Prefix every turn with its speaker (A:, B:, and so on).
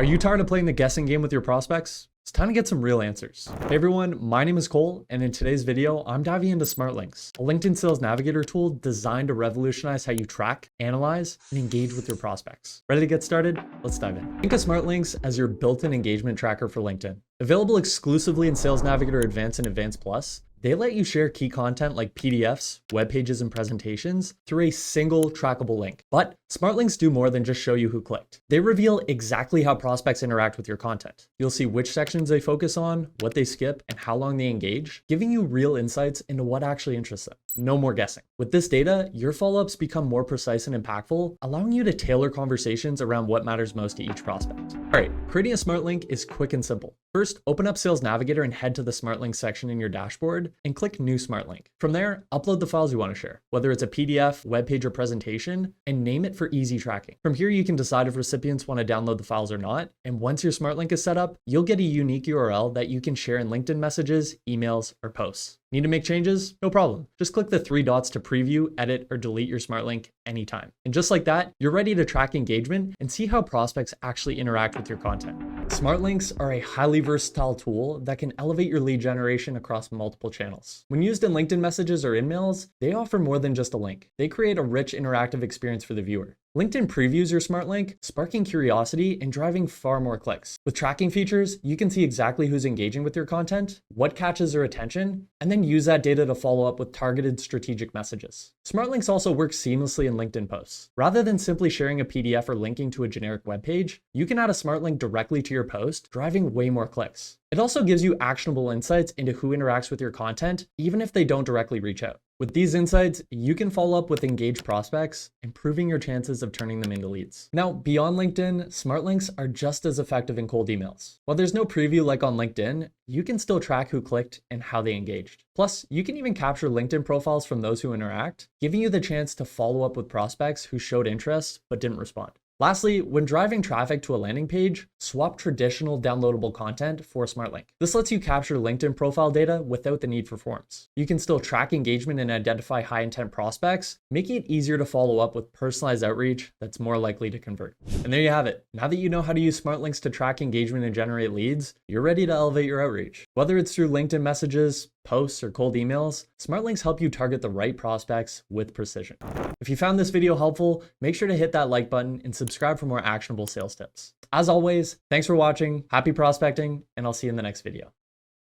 A: Are you tired of playing the guessing game with your prospects? It's time to get some real answers. Hey everyone, my name is Cole, and in today's video, I'm diving into Smart Links, a LinkedIn Sales Navigator tool designed to revolutionize how you track, analyze, and engage with your prospects. Ready to get started? Let's dive in. Think of Smart Links as your built-in engagement tracker for LinkedIn. Available exclusively in Sales Navigator Advanced and Advanced Plus, they let you share key content like PDFs, web pages, and presentations through a single trackable link. But Smart Links do more than just show you who clicked. They reveal exactly how prospects interact with your content. You'll see which sections they focus on, what they skip, and how long they engage, giving you real insights into what actually interests them. No more guessing. With this data, your follow-ups become more precise and impactful, allowing you to tailor conversations around what matters most to each prospect. All right, creating a Smart Link is quick and simple. First, open up Sales Navigator and head to the Smart Link section in your dashboard and click New Smart Link. From there, upload the files you want to share, whether it's a PDF, web page, or presentation, and name it for easy tracking. From here, you can decide if recipients want to download the files or not. And once your Smart Link is set up, you'll get a unique URL that you can share in LinkedIn messages, emails, or posts. Need to make changes? No problem. Just click the three dots to preview, edit, or delete your Smart Link anytime. And just like that, you're ready to track engagement and see how prospects actually interact with your content. Smart Links are a highly versatile tool that can elevate your lead generation across multiple channels. When used in LinkedIn messages or emails, they offer more than just a link. They create a rich interactive experience for the viewer. LinkedIn previews your Smart Link, sparking curiosity and driving far more clicks. With tracking features, you can see exactly who's engaging with your content, what catches their attention, and then use that data to follow up with targeted strategic messages. Smart Links also work seamlessly in LinkedIn posts. Rather than simply sharing a PDF or linking to a generic web page, you can add a Smart Link directly to your post, driving way more clicks. It also gives you actionable insights into who interacts with your content, even if they don't directly reach out. With these insights, you can follow up with engaged prospects, improving your chances of turning them into leads. Now, beyond LinkedIn, Smart Links are just as effective in cold emails. While there's no preview like on LinkedIn, you can still track who clicked and how they engaged. Plus, you can even capture LinkedIn profiles from those who interact, giving you the chance to follow up with prospects who showed interest but didn't respond. Lastly, when driving traffic to a landing page, swap traditional downloadable content for Smart Link. This lets you capture LinkedIn profile data without the need for forms. You can still track engagement and identify high intent prospects, making it easier to follow up with personalized outreach that's more likely to convert. And there you have it. Now that you know how to use Smart Links to track engagement and generate leads, you're ready to elevate your outreach. Whether it's through LinkedIn messages, posts, or cold emails, Smart Links help you target the right prospects with precision. If you found this video helpful, make sure to hit that like button and subscribe for more actionable sales tips. As always, thanks for watching, happy prospecting, and I'll see you in the next video.